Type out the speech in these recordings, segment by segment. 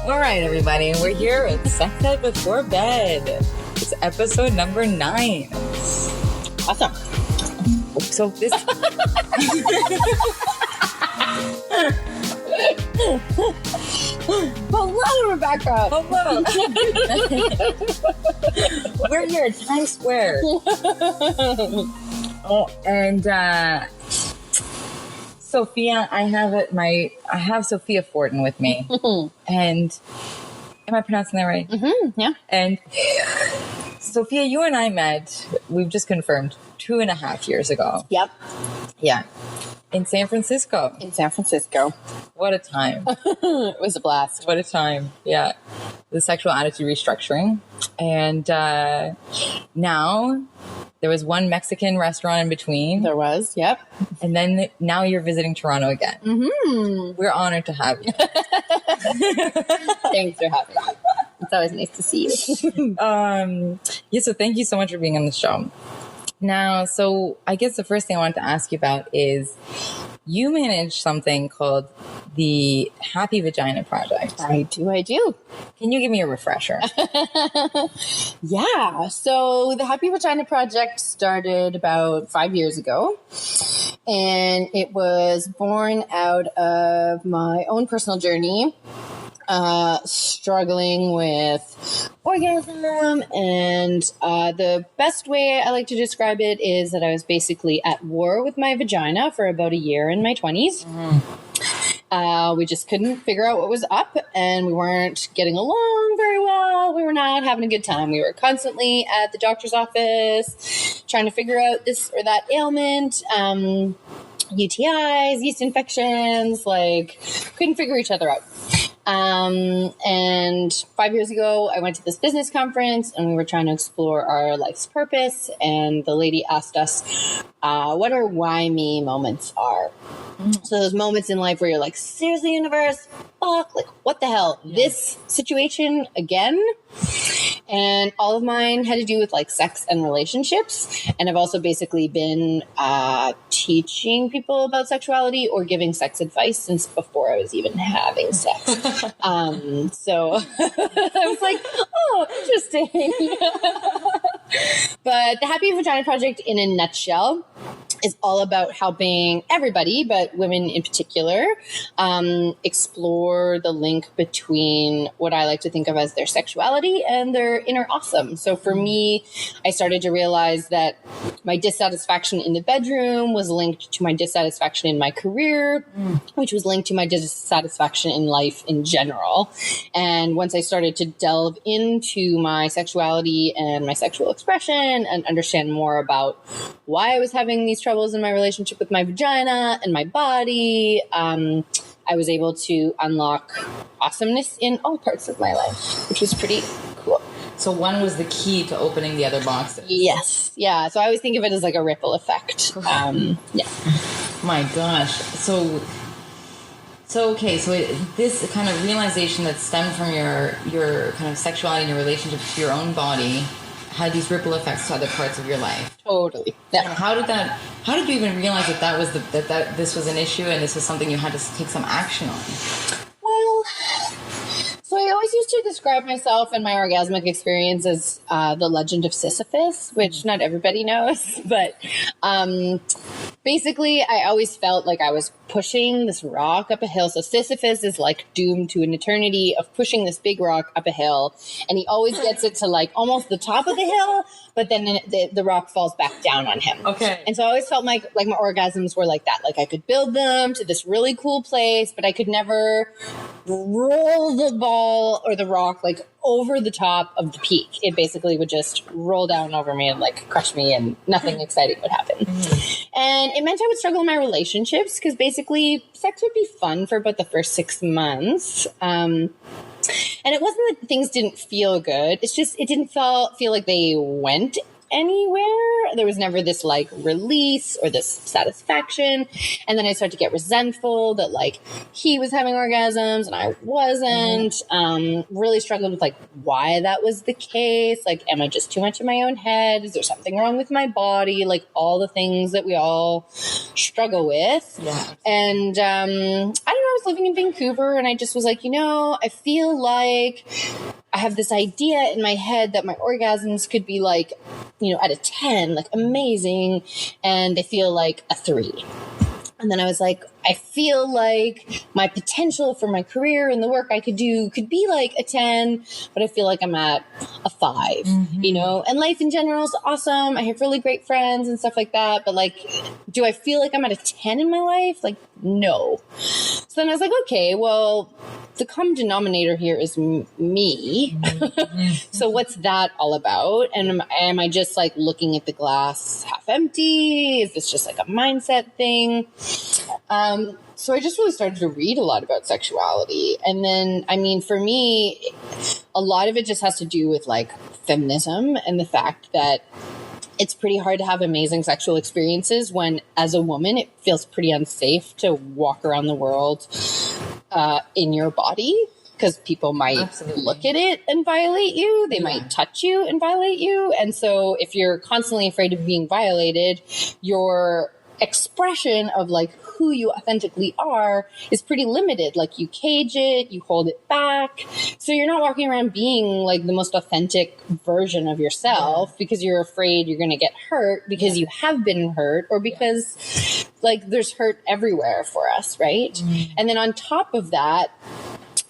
All right, everybody, we're here with Sex Ed Before Bed. It's episode number 9. Awesome. So this... Hello, Rebecca. Hello. We're here at Times Square. And Sofia, I have Sofia Fortin with me. And am I pronouncing that right? Mm-hmm, yeah. And Sofia, you and I met, we've just confirmed, 2.5 years ago. Yep. Yeah. In San Francisco. In San Francisco. What a time. It was a blast. What a time. Yeah. The sexual attitude restructuring. And now there was one Mexican restaurant in between. There was, yep. And then now you're visiting Toronto again. Mm-hmm. We're honored to have you. Thanks for having me. It's always nice to see you. Yeah, so thank you so much for being on the show. Now, so I guess the first thing I wanted to ask you about is you manage something called the Happy Vagina Project. I do. Can you give me a refresher? Yeah. So the Happy Vagina Project started about 5 years ago. And it was born out of my own personal journey. Struggling with orgasm, and the best way I like to describe it is that I was basically at war with my vagina for about a year in my 20s. Mm-hmm. We just couldn't figure out what was up, and we weren't getting along very well. We were not having a good time. We were constantly at the doctor's office trying to figure out this or that ailment. UTIs, yeast infections, couldn't figure each other out. And 5 years ago, I went to this business conference and we were trying to explore our life's purpose. And the lady asked us, what our why me moments are. Mm. So those moments in life where you're like, seriously, universe, fuck, what the hell? Yeah. This situation again? And all of mine had to do with sex and relationships. And I've also basically been teaching people about sexuality or giving sex advice since before I was even having sex. So I was like, oh, interesting. But the Happy Vagina Project in a nutshell is all about helping everybody, but women in particular, explore the link between what I like to think of as their sexuality and their inner awesome. So for me, I started to realize that my dissatisfaction in the bedroom was linked to my dissatisfaction in my career, which was linked to my dissatisfaction in life in general. And once I started to delve into my sexuality and my sexual expression and understand more about why I was having these troubles in my relationship with my vagina and my body, I was able to unlock awesomeness in all parts of my life, which was pretty cool. So one was the key to opening the other boxes. Yes. Yeah. So I always think of it as a ripple effect. Yeah. My gosh. So this kind of realization that stemmed from your kind of sexuality and your relationship to your own body had these ripple effects to other parts of your life. Totally. Yeah. And how did you even realize that this was an issue and this was something you had to take some action on? Well, so I always used to describe myself and my orgasmic experience as the legend of Sisyphus, which not everybody knows, but basically I always felt like I was pushing this rock up a hill. So Sisyphus is doomed to an eternity of pushing this big rock up a hill, and he always gets it to almost the top of the hill, but then the rock falls back down on him. Okay. And so I always felt like my orgasms were like that. I could build them to this really cool place, but I could never roll the ball or the rock over the top of the peak. It basically would just roll down over me and crush me, and nothing exciting would happen. Mm-hmm. And it meant I would struggle in my relationships because basically sex would be fun for about the first 6 months. And it wasn't that things didn't feel good. It's just, it didn't feel like they went anywhere. There was never this release or this satisfaction. And then I started to get resentful that he was having orgasms and I wasn't. Really struggled with why that was the case. Am I just too much in my own head? Is there something wrong with my body? All the things that we all struggle with. Yeah. And I don't know, I was living in Vancouver and I just was like, I feel like I have this idea in my head that my orgasms could be like, at a 10, like amazing. And I feel like a 3. And then I was like, I feel like my potential for my career and the work I could do could be like a 10, but I feel like I'm at a 5, and life in general is awesome. I have really great friends and stuff like that. But like, do I feel like I'm at a 10 in my life? Like, no. So then I was like, okay, well, the common denominator here is me. So what's that all about? And am I just like looking at the glass half empty? Is this just like a mindset thing? So I just really started to read a lot about sexuality. And then, for me, a lot of it just has to do with like feminism and the fact that it's pretty hard to have amazing sexual experiences when, as a woman, it feels pretty unsafe to walk around the world in your body, because people might look at it and violate you. They might touch you and violate you. And so if you're constantly afraid of being violated, your expression of like who you authentically are is pretty limited. Like, you cage it, you hold it back. So you're not walking around being like the most authentic version of yourself because you're afraid you're going to get hurt because you have been hurt, or because like there's hurt everywhere for us. Right. And then on top of that,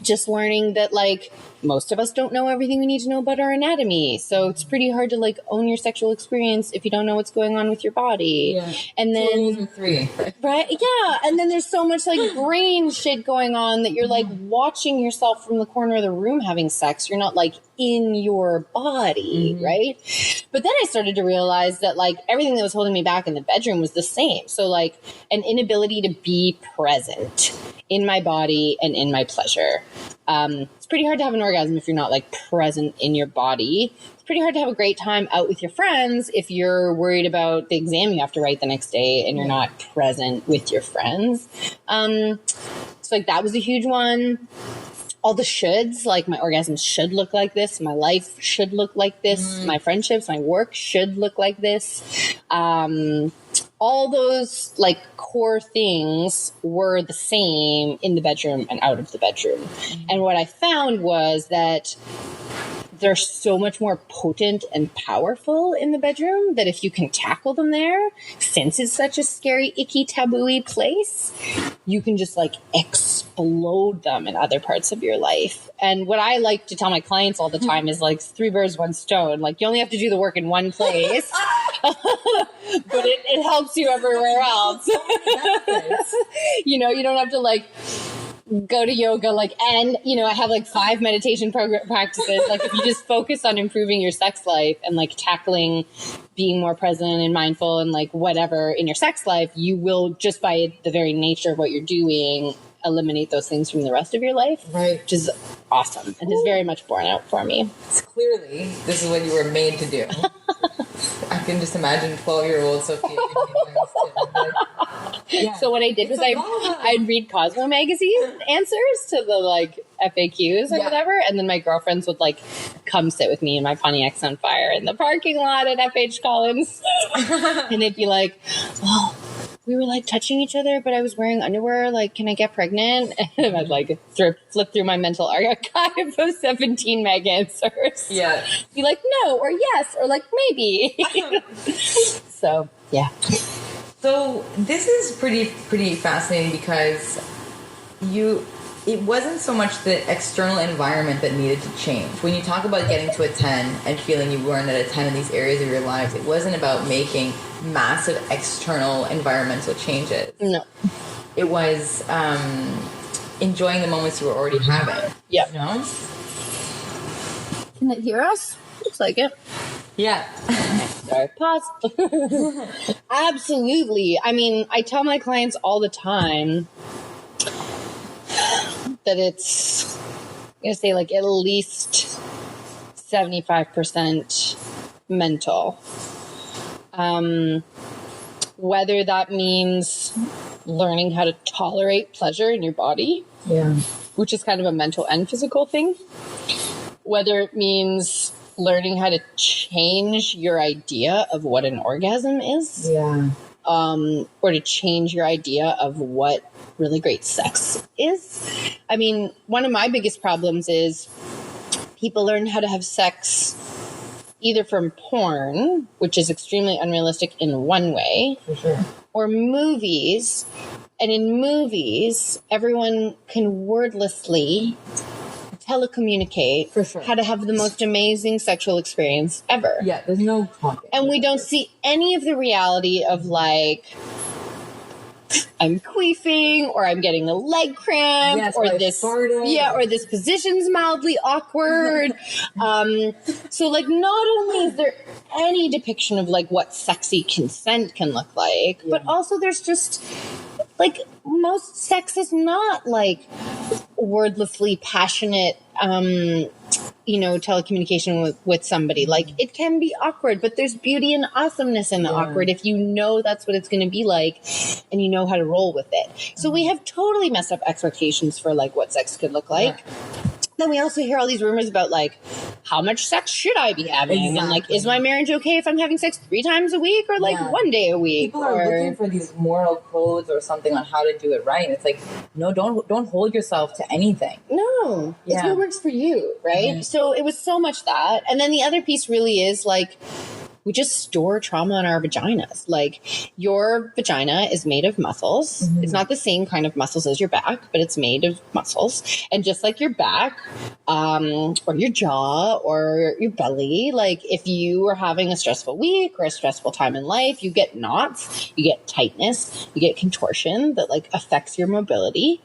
just learning that like most of us don't know everything we need to know about our anatomy. So it's pretty hard to like own your sexual experience if you don't know what's going on with your body. Yeah. And then 3. Right. Yeah. And then there's so much like brain shit going on that you're like watching yourself from the corner of the room having sex. You're not like in your body. Right. But then I started to realize that like everything that was holding me back in the bedroom was the same. So like an inability to be present in my body and in my pleasure. It's pretty hard to have an orgasm if you're not like present in your body. It's pretty hard to have a great time out with your friends if you're worried about the exam you have to write the next day and you're not present with your friends. So like that was a huge one. All the shoulds, like my orgasms should look like this. My life should look like this. My friendships, my work should look like this. All those like core things were the same in the bedroom and out of the bedroom. And what I found was that they're so much more potent and powerful in the bedroom that if you can tackle them there, since it's such a scary, icky, taboo-y place, you can just like explode them in other parts of your life. And what I like to tell my clients all the time is like 3 birds, 1 stone. Like, you only have to do the work in one place, but it helps you everywhere else. You don't have to like go to yoga, like, and I have like 5 meditation practices. Like, if you just focus on improving your sex life and like tackling being more present and mindful and like whatever in your sex life, you will, just by the very nature of what you're doing, eliminate those things from the rest of your life. Right. Which is awesome and has very much borne out for me. It's clearly this is what you were made to do. I can just imagine 12-year-old Sofia. Yeah. So what I did was I'd read Cosmo magazine answers to the like FAQs or whatever, and then my girlfriends would like come sit with me in my Pontiac Sunfire in the parking lot at FH Collins, and they'd be like, "Oh, we were like touching each other, but I was wearing underwear. Like, can I get pregnant?" And I'd like flip through my mental archive of 17 mag answers. Yeah, be like, no, or yes, or like maybe. So yeah. So this is pretty fascinating because it wasn't so much the external environment that needed to change. When you talk about getting to a 10 and feeling you weren't at a 10 in these areas of your lives, it wasn't about making massive external environmental changes. No. It was enjoying the moments you were already having. Yeah. You know? Can it hear us? Looks like it. Yeah. Sorry, pause. Absolutely. I mean, I tell my clients all the time that it's, I'm going to say like at least 75% mental. Whether that means learning how to tolerate pleasure in your body, which is kind of a mental and physical thing. Whether it means learning how to change your idea of what an orgasm is. Yeah. or to change your idea of what really great sex is. I mean, one of my biggest problems is people learn how to have sex either from porn, which is extremely unrealistic in one way, For sure. or movies. And in movies, everyone can wordlessly telecommunicate For sure. how to have the most amazing sexual experience ever. Yeah, there's no talking. And we don't see any of the reality of like, I'm queefing, or I'm getting a leg cramp, Yes, or I this, farted. or this position's mildly awkward. So like, not only is there any depiction of like what sexy consent can look like, but also there's just like, most sex is not like wordlessly passionate, telecommunication with somebody. Like, it can be awkward, but there's beauty and awesomeness in the awkward if you know that's what it's going to be like and you know how to roll with it. So we have totally messed up expectations for like what sex could look like. Then we also hear all these rumors about like, how much sex should I be having? And like, is my marriage okay if I'm having sex 3 times a week or like 1 day a week? People are looking for these moral codes or something on how to do it right. And it's like, no, don't hold yourself to anything. No, it's what works for you, right? Mm-hmm. So it was so much that. And then the other piece really is like, we just store trauma in our vaginas. Like, your vagina is made of muscles. Mm-hmm. It's not the same kind of muscles as your back, but it's made of muscles. And just like your back, or your jaw, or your belly, like if you are having a stressful week or a stressful time in life, you get knots, you get tightness, you get contortion that like affects your mobility.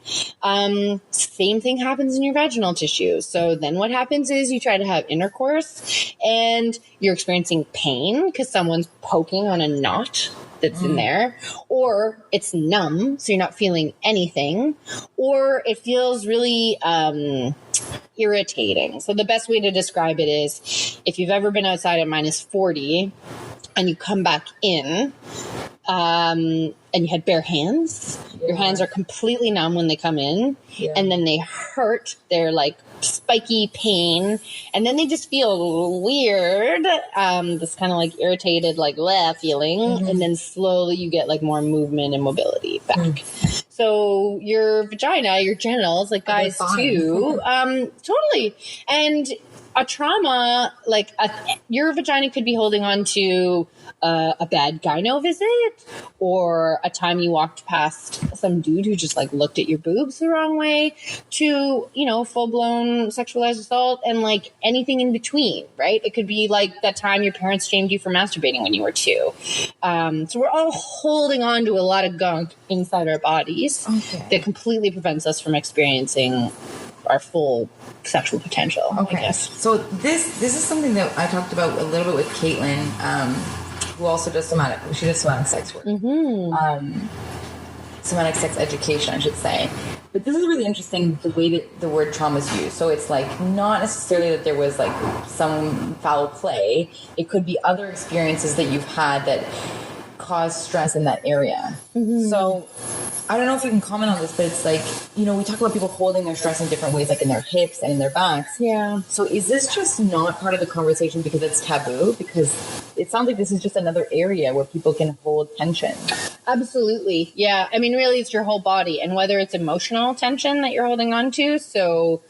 Same thing happens in your vaginal tissue. So then what happens is you try to have intercourse and you're experiencing pain because someone's poking on a knot that's in there, or it's numb, so you're not feeling anything, or it feels really irritating. So the best way to describe it is, if you've ever been outside at -40 and you come back in, and you had bare hands, your hands are completely numb when they come in, and then they hurt. They're like spiky pain, and then they just feel weird, this kind of like irritated, like feeling, and then slowly you get like more movement and mobility back. So your vagina, your genitals, like guys too, totally. And a trauma, like your vagina could be holding on to a bad gyno visit, or a time you walked past some dude who just like looked at your boobs the wrong way, to, full-blown sexualized assault, and like anything in between, right? It could be like that time your parents shamed you for masturbating when you were 2. So we're all holding on to a lot of gunk inside our bodies that completely prevents us from experiencing our full sexual potential. Okay. I guess. So this is something that I talked about a little bit with Caitlin, who also does somatic sex work. Somatic sex education, I should say. But this is really interesting, the way that the word trauma is used. So it's like not necessarily that there was like some foul play. It could be other experiences that you've had that cause stress in that area. So I don't know if you can comment on this, but it's like, we talk about people holding their stress in different ways, like in their hips and in their backs. Yeah. So is this just not part of the conversation because it's taboo? Because it sounds like this is just another area where people can hold tension. Absolutely. Yeah. I mean, really, it's your whole body, and whether it's emotional tension that you're holding on to. So,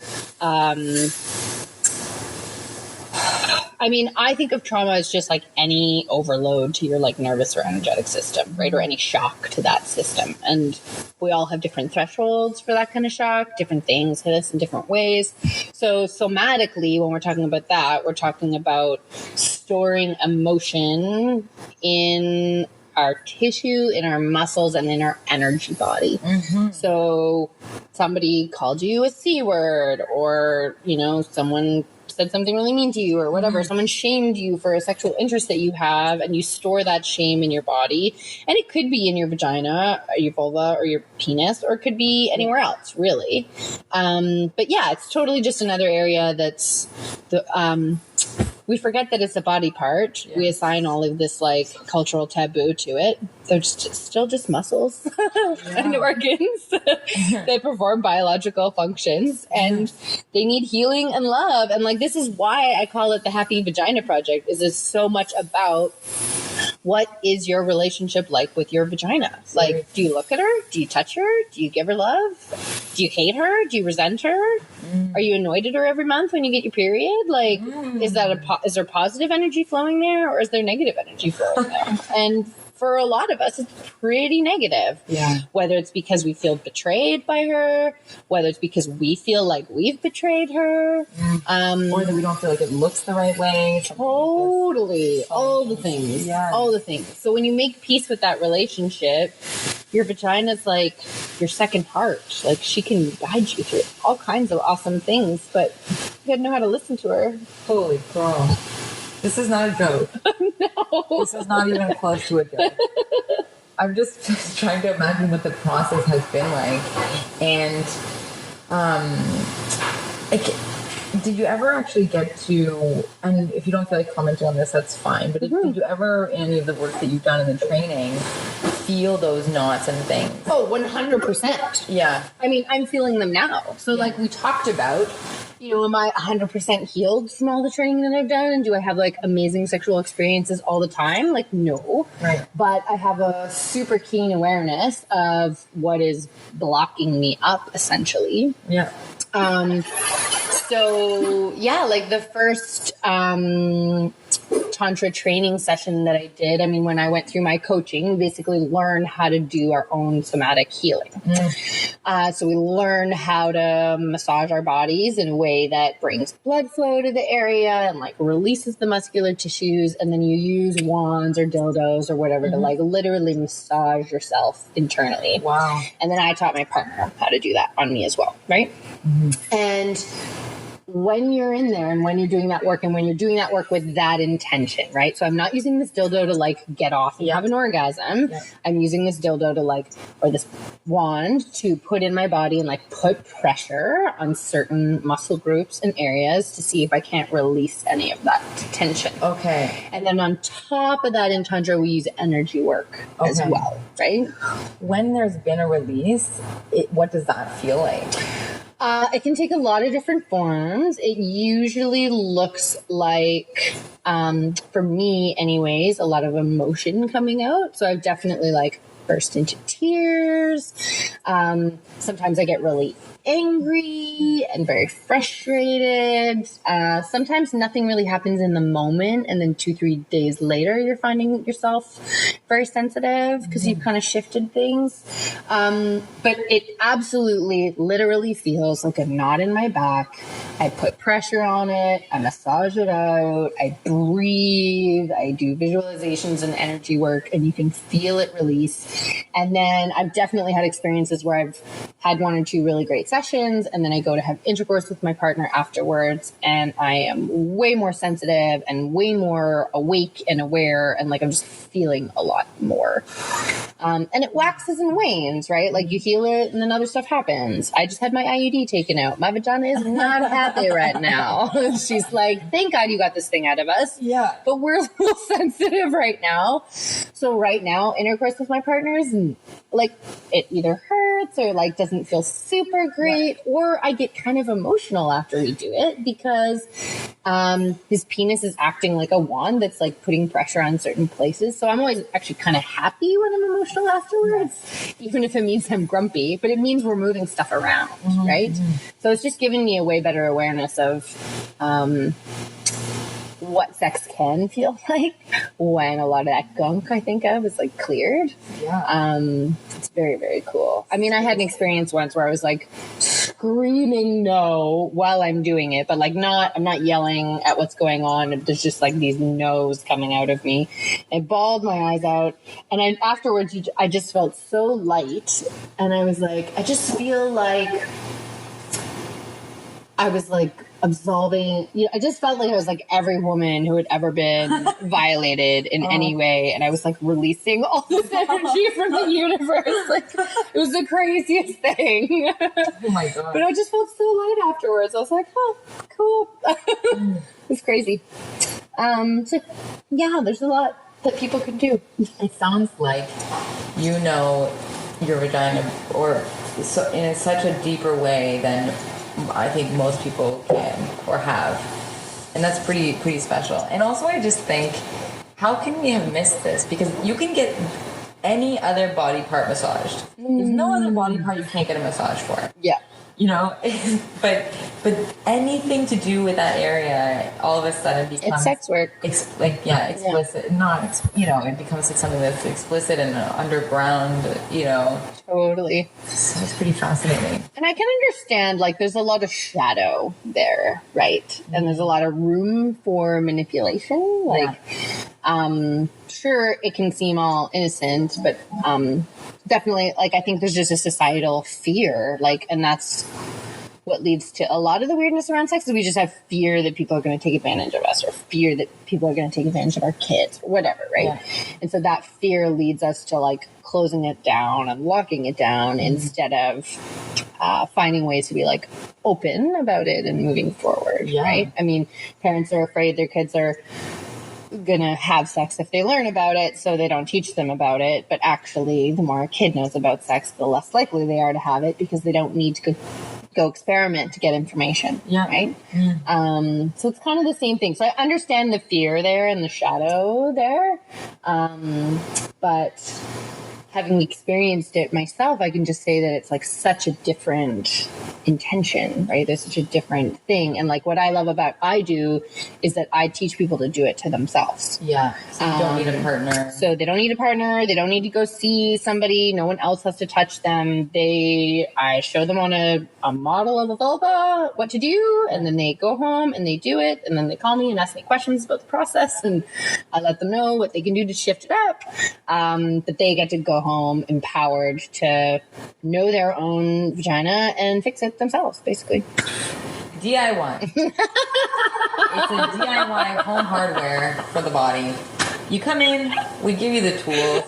I mean, I think of trauma as just like any overload to your like nervous or energetic system, right? Or any shock to that system. And we all have different thresholds for that kind of shock. Different things hit us in different ways. So somatically, when we're talking about that, we're talking about storing emotion in our tissue, in our muscles, and in our energy body. So somebody called you a C word, or, someone said something really mean to you, or whatever. Someone shamed you for a sexual interest that you have, and you store that shame in your body. And it could be in your vagina, or your vulva, or your penis, or it could be anywhere else, really. But yeah, it's totally just another area that's we forget that it's a body part. We assign all of this like cultural taboo to it. They're still just muscles and organs that perform biological functions, and they need healing and love. And like, this is why I call it the Happy Vagina Project, is it's so much about what is your relationship like with your vagina? Like, do you look at her? Do you touch her? Do you give her love? Do you hate her? Do you resent her? Are you annoyed at her every month when you get your period? Like, is there positive energy flowing there, or is there negative energy flowing there? And for a lot of us, it's pretty negative. Yeah. Whether it's because we feel betrayed by her, whether it's because we feel like we've betrayed her, or that we don't feel like it looks the right way. Totally. All the things. Yeah. All the things. So when you make peace with that relationship, your vagina's like your second heart. Like, she can guide you through all kinds of awesome things, but you gotta know how to listen to her. Holy crow. This is not a joke. No. This is not even close to a joke. I'm just trying to imagine what the process has been like. And did you ever actually get to, and if you don't feel like commenting on this, that's fine, but did you ever, in any of the work that you've done in the training, feel those knots and things? Oh, 100%. Yeah. I mean, I'm feeling them now. So like we talked about, you know, am I 100% healed from all the training that I've done? And do I have like amazing sexual experiences all the time? Like, no. Right. But I have a super keen awareness of what is blocking me up, essentially. Yeah. So yeah, like the first Tantra training session that I did, I mean, when I went through my coaching, we basically learned how to do our own somatic healing. So we learn how to massage our bodies in a way that brings blood flow to the area and like releases the muscular tissues. And then you use wands or dildos or whatever to like literally massage yourself internally. Wow. And then I taught my partner how to do that on me as well. Right. And when you're in there and when you're doing that work and when you're doing that work with that intention, right? So I'm not using this dildo to like get off and have an orgasm. Yeah. I'm using this dildo to like, or this wand to put in my body and like put pressure on certain muscle groups and areas to see if I can't release any of that tension. Okay. And then on top of that in Tantra, we use energy work as well, right? When there's been a release, what does that feel like? It can take a lot of different forms. It usually looks like, for me anyways, a lot of emotion coming out. So I've definitely like burst into tears. Sometimes I get really angry and very frustrated. Sometimes nothing really happens in the moment, and then 2-3 days later you're finding yourself very sensitive because you've kind of shifted things. But it absolutely literally feels like a knot in my back. I put pressure on it, I massage it out, I breathe, I do visualizations and energy work, and you can feel it release. And then I've definitely had experiences where I've had 1 or 2 really great sessions, and then I go to have intercourse with my partner afterwards, and I am way more sensitive and way more awake and aware, and like I'm just feeling a lot more. And it waxes and wanes, right? Like you heal it and then other stuff happens. I just had my IUD taken out. My vagina is not happy right now. She's like, thank God you got this thing out of us. Yeah. But we're a little sensitive right now. So right now, intercourse with my partners, like it either hurts or like doesn't feel super great, or I get kind of emotional after we do it because his penis is acting like a wand that's like putting pressure on certain places. So I'm always actually kind of happy when I'm emotional afterwards, even if it means I'm grumpy, but it means we're moving stuff around, right? So it's just giving me a way better awareness of what sex can feel like when a lot of that gunk I think of is like cleared. Yeah. It's very, very cool. I mean, I had an experience once where I was like screaming no while I'm doing it, but like I'm not yelling at what's going on. There's just like these no's coming out of me. I bawled my eyes out, and afterwards I just felt so light, and I was like, I just feel like I was like absolving, I just felt like I was like every woman who had ever been violated in any way. And I was like releasing all this energy from the universe. Like it was the craziest thing. Oh my God. But I just felt so light afterwards. I was like, oh, cool. It was crazy. So yeah, there's a lot that people can do. It sounds like you know your vagina or so in such a deeper way than I think most people can or have, and that's pretty special. And also I just think how can we have missed this? Because you can get any other body part massaged. There's no other body part you can't get a massage for. Yeah. You know, but anything to do with that area, all of a sudden becomes It's sex work. Explicit. Not, it becomes like something that's explicit and underground. Totally. So it's pretty fascinating. And I can understand, like, there's a lot of shadow there, right? Mm-hmm. And there's a lot of room for manipulation. Like, sure, it can seem all innocent, but definitely, like, I think there's just a societal fear, like, and that's what leads to a lot of the weirdness around sex is we just have fear that people are going to take advantage of us, or fear that people are going to take advantage of our kids, or whatever, right? Yeah. And so that fear leads us to, like, closing it down and locking it down instead of finding ways to be, like, open about it and moving forward, right? I mean, parents are afraid their kids are gonna have sex if they learn about it, so they don't teach them about it. But actually, the more a kid knows about sex, the less likely they are to have it, because they don't need to go experiment to get information, right? So it's kind of the same thing. So I understand the fear there and the shadow there, but having experienced it myself, I can just say that it's, like, such a different intention, right? There's such a different thing. And, like, what I love about I do is that I teach people to do it to themselves. Yeah. So you don't need a partner. So they don't need a partner. They don't need to go see somebody. No one else has to touch them. I show them on a model of a vulva what to do, and then they go home and they do it, and then they call me and ask me questions about the process, and I let them know what they can do to shift it up. But they get to go home empowered to know their own vagina and fix it themselves, basically. DIY. It's a DIY home hardware for the body. You come in, we give you the tools.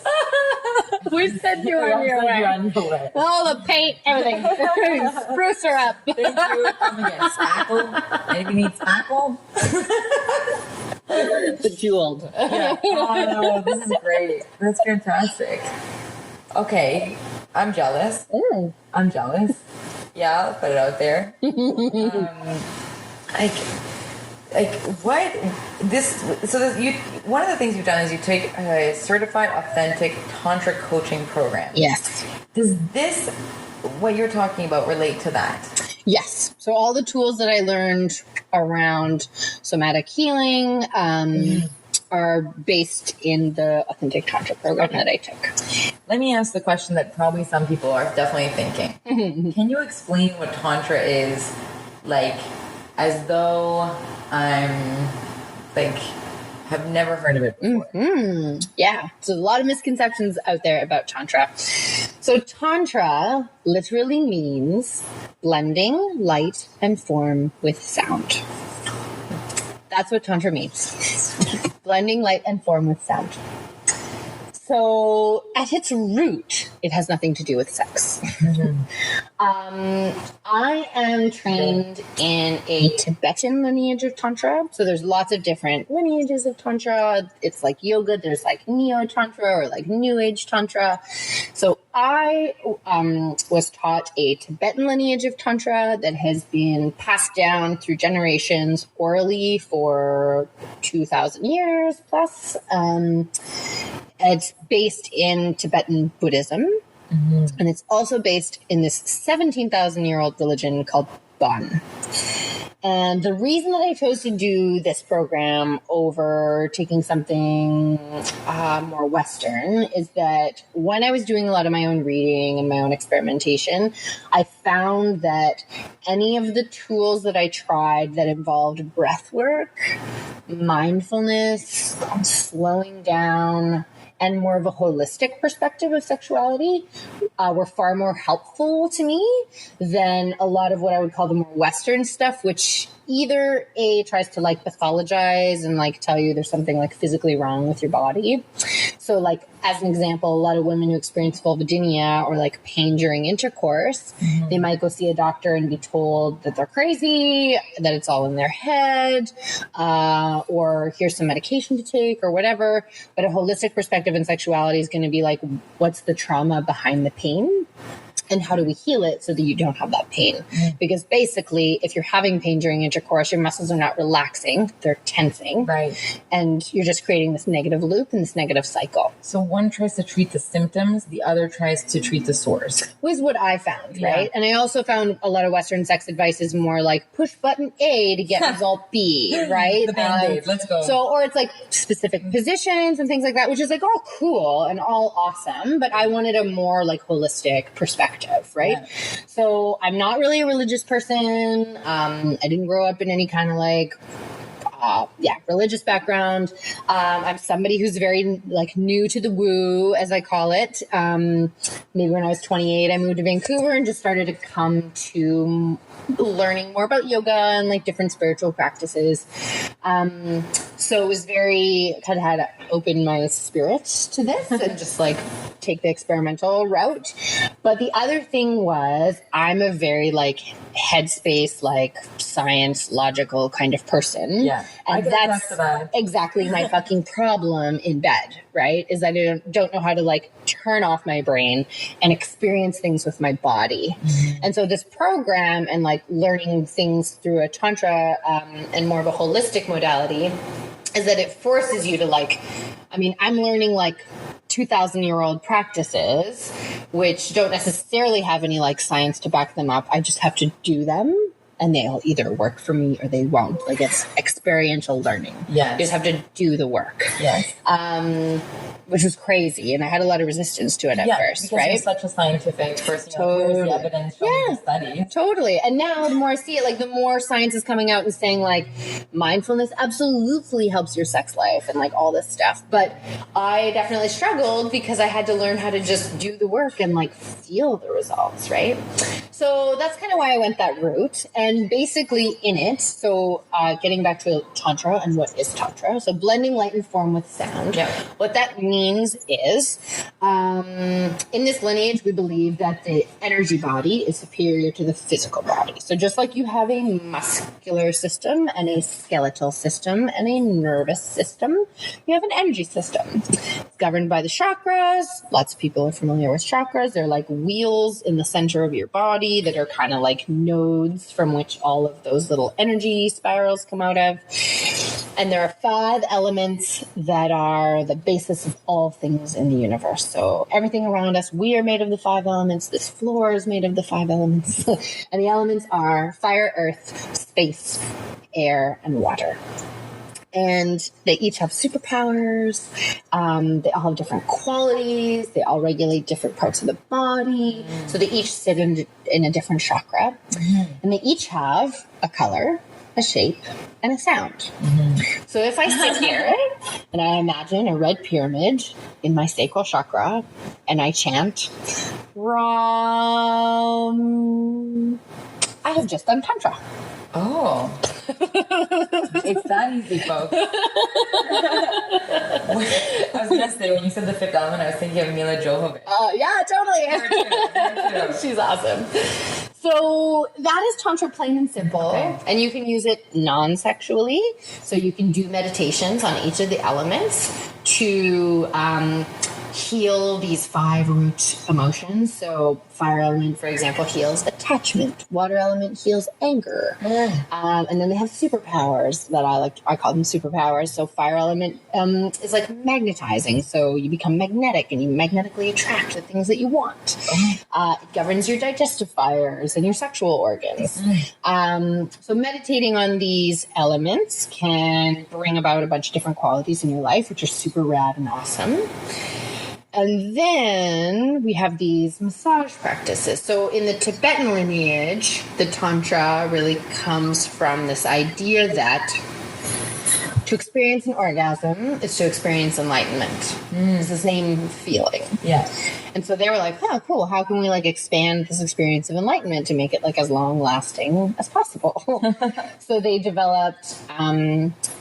We send you on your way. All the paint, everything. Spruce her up. Thank you. Come and get spackle. Maybe you need spackle. Bejeweled. Yeah. Oh, no, this is great. That's fantastic. Okay, I'm jealous. I'm jealous. Yeah, I'll put it out there. One of the things you've done is you take a certified authentic Tantra coaching program. Yes. Does this, what you're talking about, relate to that? Yes. So all the tools that I learned around somatic healing are based in the authentic Tantra program that I took. Let me ask the question that probably some people are definitely thinking. Can you explain what Tantra is, like, as though I'm, like, have never heard of it before? Yeah. So a lot of misconceptions out there about Tantra. So Tantra literally means blending light and form with sound. That's what Tantra means. Blending light and form with sound. So at its root, it has nothing to do with sex. I am trained in a Tibetan lineage of Tantra. So there's lots of different lineages of Tantra. It's like yoga. There's like Neo-Tantra or like New Age Tantra. So I was taught a Tibetan lineage of Tantra that has been passed down through generations orally for 2,000 years plus. It's based in Tibetan Buddhism, and it's also based in this 17,000-year-old religion called Bon. And the reason that I chose to do this program over taking something more Western is that when I was doing a lot of my own reading and my own experimentation, I found that any of the tools that I tried that involved breath work, mindfulness, slowing down, and more of a holistic perspective of sexuality were far more helpful to me than a lot of what I would call the more Western stuff, which either A, tries to like pathologize and like tell you there's something like physically wrong with your body. So like, as an example, a lot of women who experience vulvodynia or like pain during intercourse, they might go see a doctor and be told that they're crazy, that it's all in their head, or here's some medication to take or whatever. But a holistic perspective in sexuality is going to be like, what's the trauma behind the pain? And how do we heal it so that you don't have that pain? Because basically, if you're having pain during intercourse, your muscles are not relaxing, they're tensing. Right. And you're just creating this negative loop and this negative cycle. So one tries to treat the symptoms, the other tries to treat the source. Was what I found, right? And I also found a lot of Western sex advice is more like push button A to get result B, right? The Band-Aid, let's go. So, or it's like specific positions and things like that, which is like all cool and all awesome, but I wanted a more like holistic perspective. Right. Yeah. So I'm not really a religious person. I didn't grow up in any kind of like, religious background. I'm somebody who's very like new to the woo, as I call it. Maybe when I was 28, I moved to Vancouver and just started to come to learning more about yoga and like different spiritual practices. So it was very kind of had to open my spirit to this and just like take the experimental route. But the other thing was I'm a very like headspace, like science, logical kind of person. Yeah. And that's exactly my fucking problem in bed, right? Is that I don't know how to like turn off my brain and experience things with my body. And so this program and like learning things through a Tantra and more of a holistic modality is that it forces you to like, I mean, I'm learning like 2,000-year-old practices, which don't necessarily have any like science to back them up. I just have to do them and they'll either work for me or they won't. Like it's experiential learning. Yeah. You just have to do the work. Yes. Which was crazy. And I had a lot of resistance to it at first, because right? you're such a scientific person. Totally. Where's the evidence from the study? Totally. And now the more I see it, like the more science is coming out and saying like mindfulness absolutely helps your sex life and like all this stuff. But I definitely struggled because I had to learn how to just do the work and like feel the results, right? So that's kind of why I went that route. And basically in it, so getting back to Tantra and what is Tantra. So blending light and form with sound. Yeah. What that means is in this lineage, we believe that the energy body is superior to the physical body. So just like you have a muscular system and a skeletal system and a nervous system, you have an energy system. It's governed by the chakras. Lots of people are familiar with chakras. They're like wheels in the center of your body that are kind of like nodes from which all of those little energy spirals come out of. And there are 5 elements that are the basis of all things in the universe. So everything around us, we are made of the 5 elements. This floor is made of the 5 elements. And the elements are fire, earth, space, air, and water. And they each have superpowers. They all have different qualities. They all regulate different parts of the body. So they each sit in a different chakra. And they each have a color, a shape, and a sound. So if I sit here and I imagine a red pyramid in my sacral chakra and I chant, Ram, I have just done Tantra. Oh. It's that easy, folks. I was going to say, when you said the 5th element, I was thinking of Mila Jovovich. Yeah, totally. Her too. She's awesome. So that is Tantra plain and simple. Okay. And you can use it non-sexually. So you can do meditations on each of the elements to heal these 5 root emotions. So fire element, for example, heals attachment. Water element heals anger. And then they have superpowers that I call them superpowers. So fire element is like magnetizing. So you become magnetic and you magnetically attract the things that you want. It governs your digestive fires and your sexual organs. So meditating on these elements can bring about a bunch of different qualities in your life, which are super rad and awesome. And then we have these massage practices. So in the Tibetan lineage, the Tantra really comes from this idea that to experience an orgasm is to experience enlightenment. It's the same feeling. Yeah. And so they were like, oh, cool. How can we like expand this experience of enlightenment to make it like as long lasting as possible? So they developed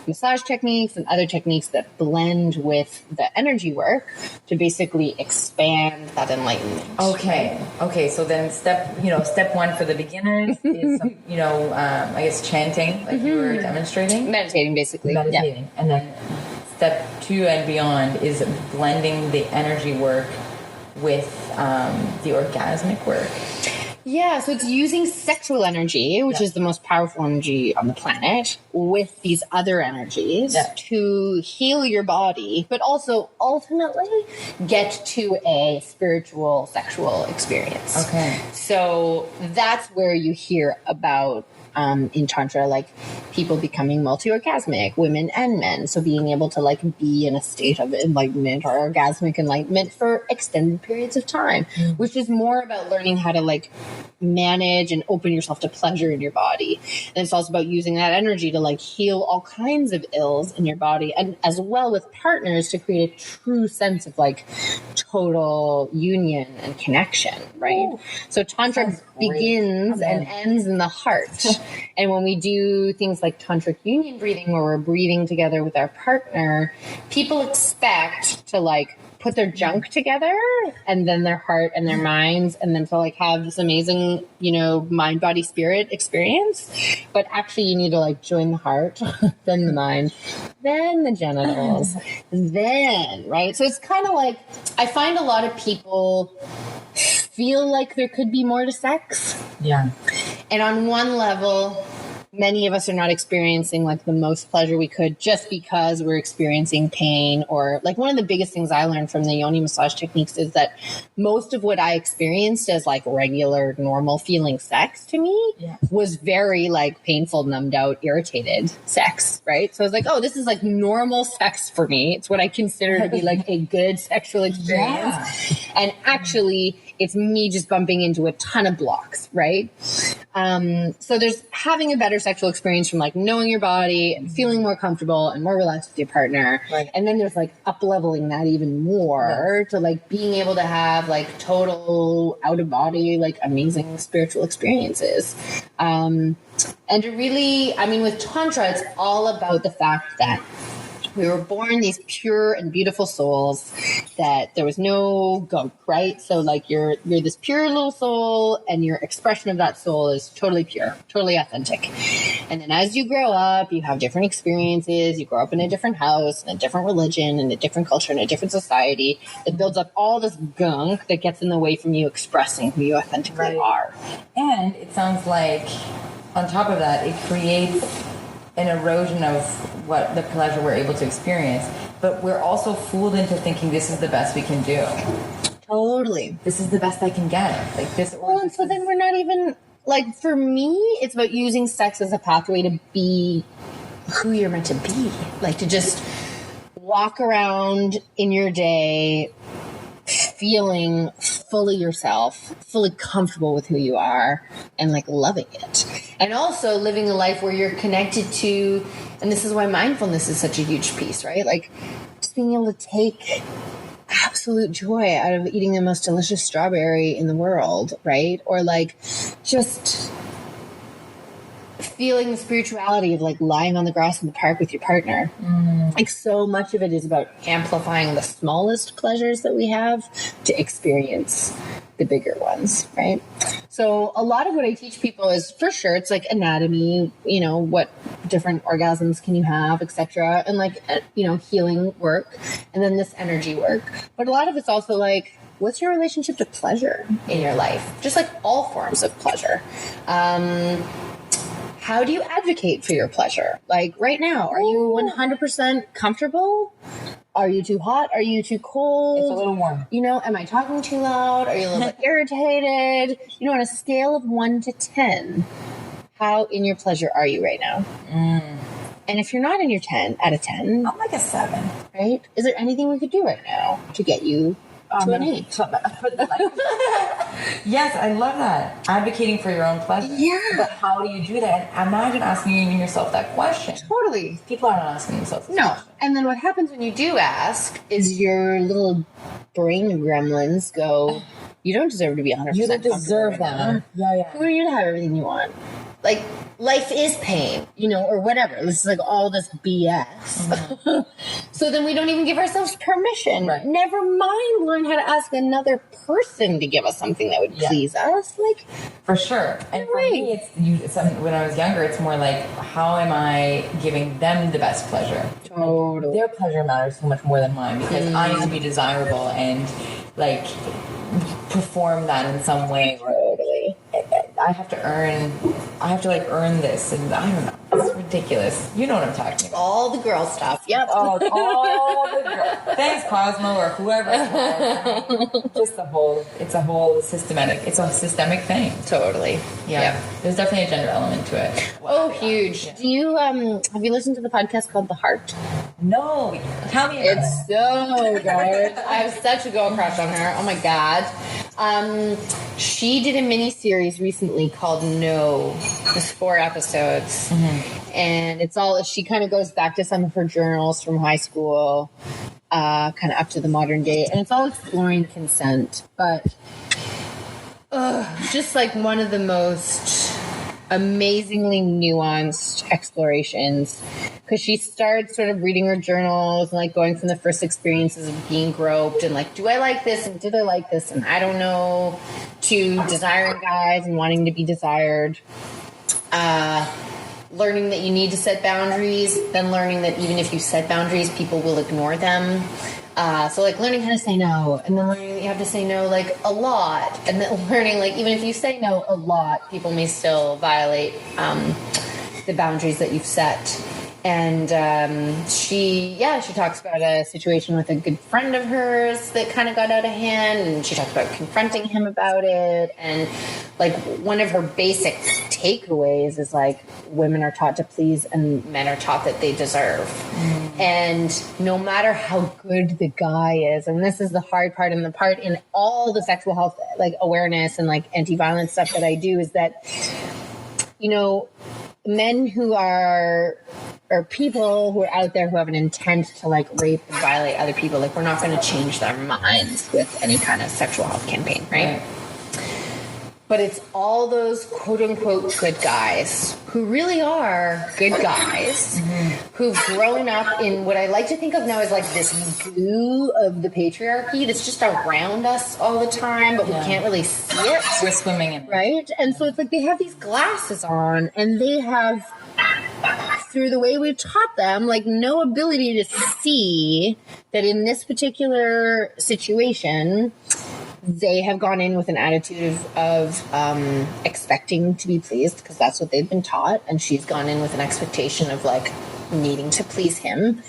massage techniques and other techniques that blend with the energy work to basically expand that enlightenment. Okay. Okay. So then step 1 for the beginners is, I guess chanting, like you were demonstrating. Meditating, basically. Meditating. Yeah. And then step 2 and beyond is blending the energy work with the orgasmic work? Yeah, so it's using sexual energy, which is the most powerful energy on the planet, with these other energies to heal your body, but also ultimately get to a spiritual sexual experience. Okay. So that's where you hear about in Tantra, like people becoming multi-orgasmic, women and men. So being able to like be in a state of enlightenment or orgasmic enlightenment for extended periods of time, which is more about learning how to like manage and open yourself to pleasure in your body. And it's also about using that energy to like heal all kinds of ills in your body, and as well with partners to create a true sense of like total union and connection, right? Ooh, so Tantra begins and ends in the heart. And when we do things like tantric union breathing, where we're breathing together with our partner, people expect to like put their junk together and then their heart and their minds, and then to like have this amazing, you know, mind, body, spirit experience. But actually you need to like join the heart, then the mind, then the genitals, then, right? So it's kind of like, I find a lot of people feel like there could be more to sex. Yeah. And on one level, many of us are not experiencing like the most pleasure we could just because we're experiencing pain, or like one of the biggest things I learned from the yoni massage techniques is that most of what I experienced as like regular, normal feeling sex to me was very like painful, numbed out, irritated sex, right? So I was like, oh, this is like normal sex for me. It's what I consider to be like a good sexual experience. And actually it's me just bumping into a ton of blocks, right? So there's having a better sexual experience from like knowing your body and feeling more comfortable and more relaxed with your partner. Right. And then there's like up leveling that even more to like being able to have like total out of body, like amazing spiritual experiences. And to really, I mean, with Tantra, it's all about the fact that we were born these pure and beautiful souls, that there was no gunk, right? So like you're this pure little soul, and your expression of that soul is totally pure, totally authentic. And then as you grow up, you have different experiences. You grow up in a different house, in a different religion, in a different culture, in a different society. It builds up all this gunk that gets in the way from you expressing who you authentically are. And it sounds like on top of that, it creates an erosion of what the pleasure we're able to experience, but we're also fooled into thinking this is the best we can do. Totally. This is the best I can get. Like this. Well, and so then we're not even, like, for me, it's about using sex as a pathway to be who you're meant to be. Like to just walk around in your day feeling fully yourself, fully comfortable with who you are, and like loving it. And also living a life where you're connected to, and this is why mindfulness is such a huge piece, right? Like just being able to take absolute joy out of eating the most delicious strawberry in the world, right? Or like just feeling the spirituality of like lying on the grass in the park with your partner. Like so much of it is about amplifying the smallest pleasures that we have to experience the bigger ones, right? So a lot of what I teach people is, for sure, it's like anatomy, you know, what different orgasms can you have, etc., and like, you know, healing work, and then this energy work. But a lot of it's also like, what's your relationship to pleasure in your life? Just like all forms of pleasure. How do you advocate for your pleasure? Like right now, are you 100% comfortable? Are you too hot? Are you too cold? It's a little warm. You know, am I talking too loud? Are you a little bit irritated? You know, on a scale of 1 to 10, how in your pleasure are you right now? And if you're not in your 10 out of 10, I'm like a 7. Right? Is there anything we could do right now to get you to an 8? Yes, I love that. Advocating for your own pleasure. Yeah. But how do you do that? And imagine asking yourself that question. Totally. People are not asking themselves this question. And then what happens when you do ask is your little brain gremlins go, you don't deserve to be 100% You don't deserve right that. Yeah. Who are you to have everything you want? Like, life is pain, you know, or whatever. This is like all this BS. So then we don't even give ourselves permission. Right. Never mind learn how to ask another person to give us something that would please us. Like, for sure. And for me, when I was younger, it's more like, how am I giving them the best pleasure? Totally. Their pleasure matters so much more than mine, because I need to be desirable and like perform that in some way. Totally. I have to earn this, and I don't know. It's ridiculous. You know what I'm talking about. All the girl stuff. Yep. Oh, all the girl. Thanks, Cosmo, or whoever. Just it's a systemic thing. Totally. Yeah. Yep. There's definitely a gender element to it. Oh, huge. Yeah. Do you, have you listened to the podcast called The Heart? No. Tell me about it. It's so good. I have such a girl crush on her. Oh my God. She did a mini series recently called No. It's 4 episodes. Mm-hmm. And it's all, she kind of goes back to some of her journals from high school, kind of up to the modern day. And it's all exploring consent. But just like one of the most amazingly nuanced explorations, because she starts sort of reading her journals and like going from the first experiences of being groped and like, do I like this and did I like this and I don't know, to desiring guys and wanting to be desired, learning that you need to set boundaries, then learning that even if you set boundaries, people will ignore them. So like learning how to say no, and then learning that you have to say no like a lot, and then learning like even if you say no a lot, people may still violate the boundaries that you've set. And she talks about a situation with a good friend of hers that kind of got out of hand, and she talks about confronting him about it. And like one of her basic takeaways is like women are taught to please and men are taught that they deserve. Mm. And no matter how good the guy is, and this is the hard part, and the part in all the sexual health like awareness and like anti-violence stuff that I do is that, you know, men who are, or people who are out there who have an intent to like rape and violate other people, like we're not going to change their minds with any kind of sexual health campaign, right? But it's all those quote unquote good guys who really are good guys, mm-hmm. who've grown up in what I like to think of now as like this goo of the patriarchy that's just around us all the time, but we can't really see it. We're swimming in it. Right? And so it's like they have these glasses on and they have, through the way we've taught them, like no ability to see that in this particular situation, they have gone in with an attitude of expecting to be pleased because that's what they've been taught. And she's gone in with an expectation of like needing to please him.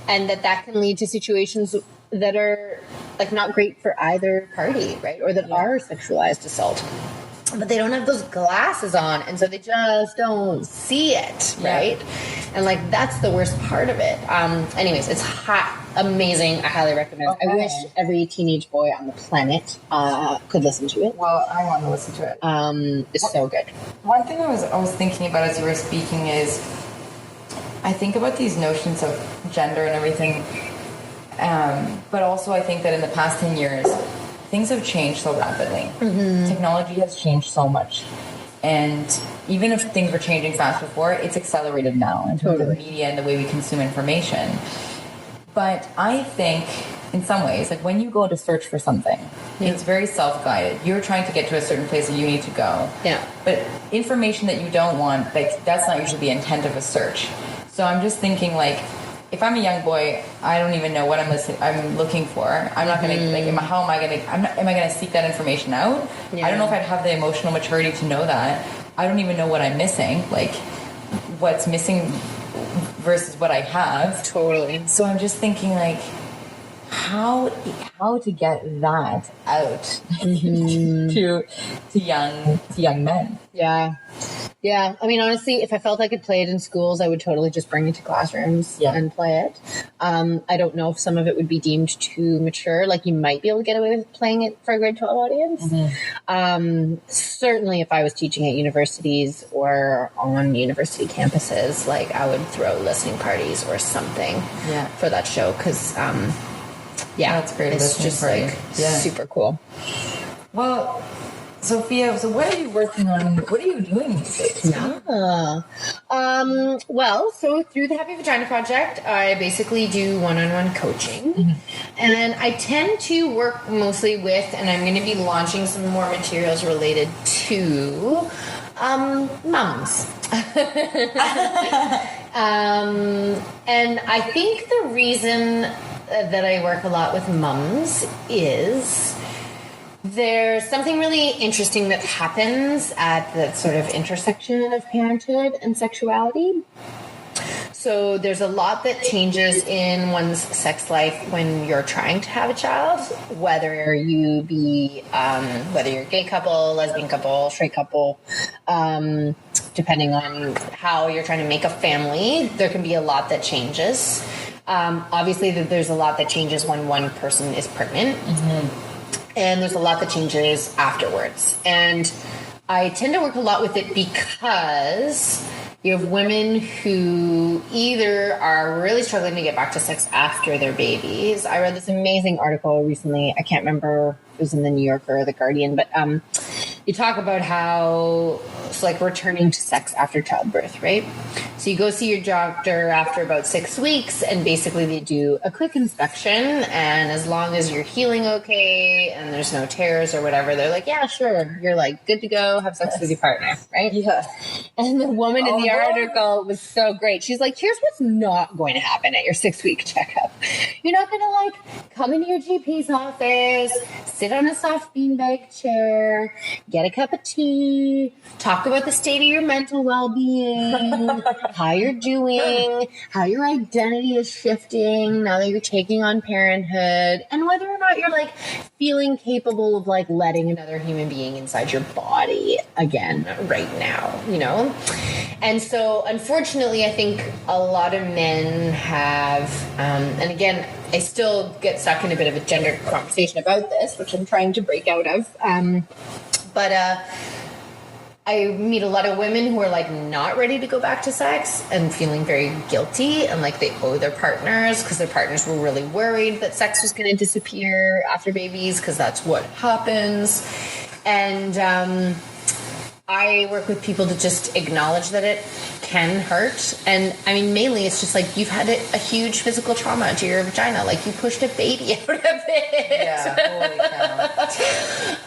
And that can lead to situations that are like not great for either party, right? Or that are sexualized assault. But they don't have those glasses on, and so they just don't see it, right? Yeah. And like that's the worst part of it. Anyways, it's hot, amazing. I highly recommend it. I wish every teenage boy on the planet could listen to it. Well, I want to listen to it. It's so good. One thing I was thinking about as you were speaking is, I think about these notions of gender and everything, but also I think that in the past 10 years. Things have changed so rapidly. Mm-hmm. Technology has changed so much. And even if things were changing fast before, it's accelerated now in terms of media and the way we consume information. But I think, in some ways, like when you go to search for something, it's very self-guided. You're trying to get to a certain place that you need to go. Yeah. But information that you don't want, like that's not usually the intent of a search. So I'm just thinking like, if I'm a young boy, I don't even know what I'm looking for. I'm not going to, like, am I going to seek that information out? Yeah. I don't know if I'd have the emotional maturity to know that. I don't even know what I'm missing, like, what's missing versus what I have. Totally. So I'm just thinking, like, how to get that out to young men. Yeah. Yeah, I mean, honestly, if I felt I could play it in schools, I would totally just bring it to classrooms and play it. I don't know if some of it would be deemed too mature. Like, you might be able to get away with playing it for a grade 12 audience. Mm-hmm. Certainly, if I was teaching at universities or on university campuses, like, I would throw listening parties or something for that show. Because, that's great. It's just, like, super cool. Well... Sofia, so what are you working on? What are you doing these days? Well, so through the Happy Vagina Project, I basically do one-on-one coaching. Mm-hmm. And I tend to work mostly with, and I'm going to be launching some more materials related to mums. And I think the reason that I work a lot with mums is there's something really interesting that happens at the sort of intersection of parenthood and sexuality. So there's a lot that changes in one's sex life when you're trying to have a child, whether you're a gay couple, lesbian couple, straight couple, depending on how you're trying to make a family, there can be a lot that changes. Obviously, there's a lot that changes when one person is pregnant, and there's a lot that changes afterwards. And I tend to work a lot with it because you have women who either are really struggling to get back to sex after their babies. I read this amazing article recently. I can't remember if it was in the New Yorker or the Guardian, but you talk about how it's like returning to sex after childbirth, right? So you go see your doctor after about 6 weeks, and basically they do a quick inspection, and as long as you're healing okay and there's no tears or whatever, they're like, yeah, sure, you're like good to go, have sex with your partner, right? Yeah. And the woman in the article was so great. She's like, here's what's not going to happen at your 6-week checkup. You're not going to like come into your GP's office, sit on a soft beanbag chair, get a cup of tea, talk about the state of your mental well-being, how you're doing, how your identity is shifting now that you're taking on parenthood, and whether or not you're like feeling capable of like letting another human being inside your body again right now, you know? And so unfortunately, I think a lot of men have, and again, I still get stuck in a bit of a gender conversation about this, which I'm trying to break out of. But I meet a lot of women who are like not ready to go back to sex and feeling very guilty and like they owe their partners because their partners were really worried that sex was going to disappear after babies because that's what happens. And I work with people to just acknowledge that it can hurt. And I mean, mainly it's just like you've had a huge physical trauma to your vagina. Like you pushed a baby out of it. Yeah,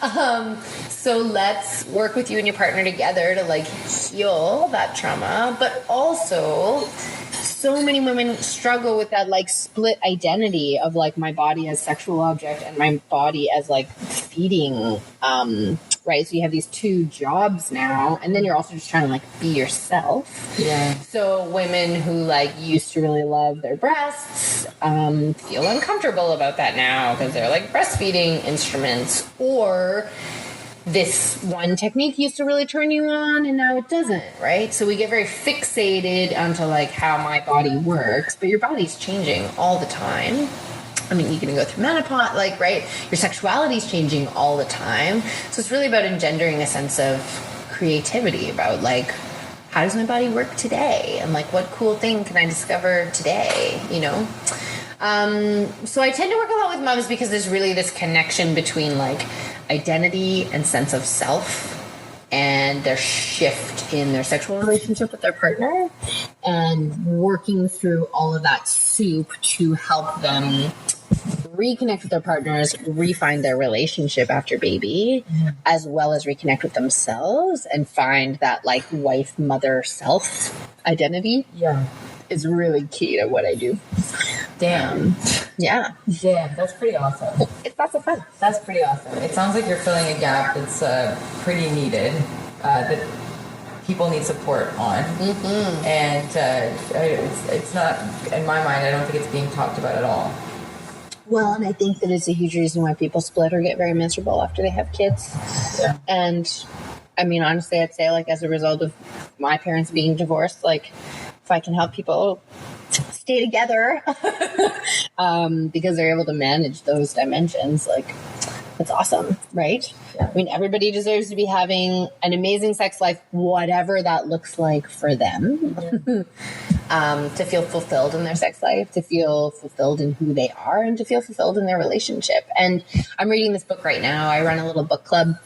holy cow. So let's work with you and your partner together to like heal that trauma. But also, so many women struggle with that like split identity of like my body as sexual object and my body as like feeding, right? So you have these two jobs now, and then you're also just trying to like be yourself. Yeah. So women who like used to really love their breasts feel uncomfortable about that now because they're like breastfeeding instruments, or this one technique used to really turn you on and now it doesn't, right? So we get very fixated onto like how my body works, but your body's changing all the time. I mean, you're going to go through menopause, like, right? Your sexuality is changing all the time. So it's really about engendering a sense of creativity about like, how does my body work today? And like, what cool thing can I discover today, you know? So I tend to work a lot with moms because there's really this connection between like identity and sense of self and their shift in their sexual relationship with their partner, and working through all of that soup to help them reconnect with their partners, refine their relationship after baby, as well as reconnect with themselves and find that like wife, mother, self identity. Yeah. Is really key to what I do. Damn. Yeah. Damn, that's pretty awesome. It's lots of fun. That's pretty awesome. It sounds like you're filling a gap that's pretty needed, that people need support on. Mm-hmm. And it's not, in my mind, I don't think it's being talked about at all. Well, and I think that it's a huge reason why people split or get very miserable after they have kids. Yeah. And I mean, honestly, I'd say like as a result of my parents being divorced, like if I can help people stay together because they're able to manage those dimensions, like that's awesome, right? Yeah. I mean, everybody deserves to be having an amazing sex life, whatever that looks like for them. Yeah. To feel fulfilled in their sex life, to feel fulfilled in who they are, and to feel fulfilled in their relationship. And I'm reading this book right now. I run a little book club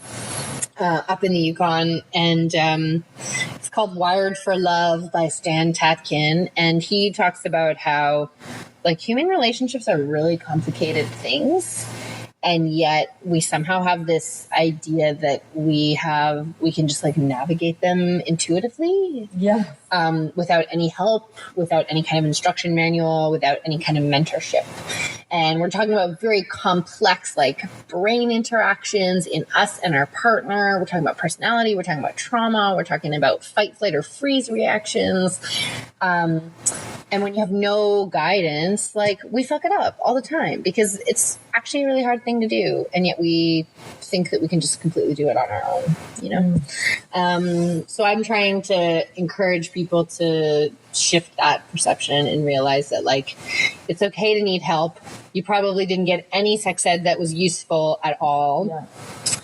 up in the Yukon, and it's called Wired for Love by Stan Tatkin, and he talks about how like human relationships are really complicated things, And yet we somehow have this idea that we can just like navigate them intuitively. Yeah. Without any help, without any kind of instruction manual, without any kind of mentorship. And we're talking about very complex, like brain interactions in us and our partner. We're talking about personality. We're talking about trauma. We're talking about fight, flight, or freeze reactions. And when you have no guidance, like we fuck it up all the time because it's actually a really hard thing to do. And yet we think that we can just completely do it on our own, you know? So I'm trying to encourage people to shift that perception and realize that like, it's okay to need help. You probably didn't get any sex ed that was useful at all. Yeah.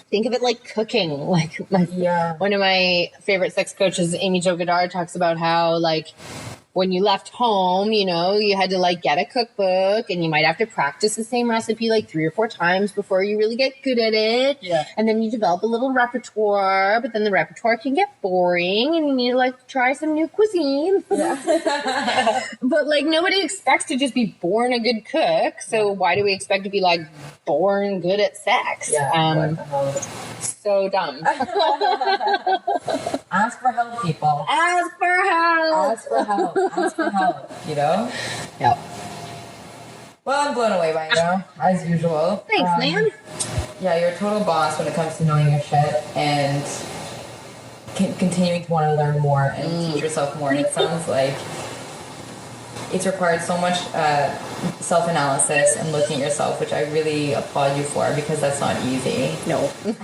Think of it like cooking. Like one of my favorite sex coaches, Amy Jo Godard, talks about how like, when you left home, you know, you had to like get a cookbook and you might have to practice the same recipe like 3 or 4 times before you really get good at it. Yeah. And then you develop a little repertoire, but then the repertoire can get boring and you need to like try some new cuisine. Yeah. But like nobody expects to just be born a good cook. So why do we expect to be like born good at sex? Yeah. So dumb. Ask for help, people. Ask for help. Ask for help. Ask for help, you know? Yep. Well, I'm blown away by you, as usual. Thanks, man. Yeah, you're a total boss when it comes to knowing your shit and continuing to want to learn more and teach yourself more. And it sounds like it's required so much self-analysis and looking at yourself, which I really applaud you for because that's not easy. No. And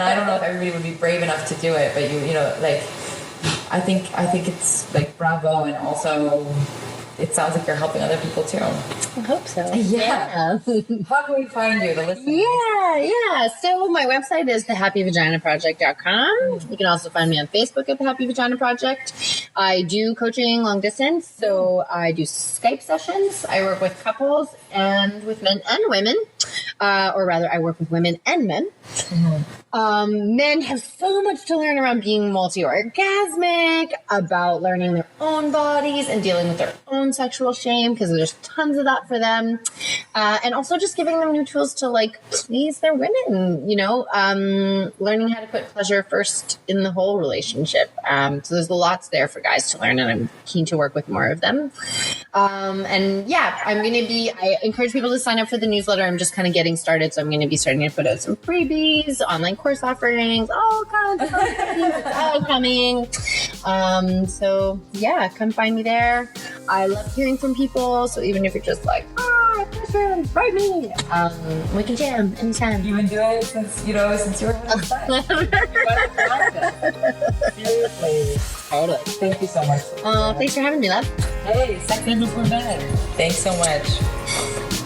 I don't know if everybody would be brave enough to do it, but you know, like, I think it's like bravo, and also it sounds like you're helping other people too. I hope so. Yeah. How can we find you, the listeners? Yeah. So my website is thehappyvaginaproject.com. You can also find me on Facebook at The Happy Vagina Project. I do coaching long distance, so I do Skype sessions. I work with couples and with men and women, or rather, I work with women and men. Men have so much to learn around being multi-orgasmic, about learning their own bodies and dealing with their own sexual shame, because there's tons of that for them. And also just giving them new tools to like please their women, you know, learning how to put pleasure first in the whole relationship. So there's lots there for guys to learn, and I'm keen to work with more of them. And yeah, I encourage people to sign up for the newsletter. I'm just kind of getting started, so I'm going to be starting to put out some freebies, online course offerings, all kinds of things. It's all coming. So yeah, come find me there. I love hearing from people. So even if you're just like, questions, write me. We can jam anytime. You've been doing it since you were having sex. Seriously. Totally. Thank you so much. Thanks for having me, love. Hey, sex ed before bed. Thanks so much.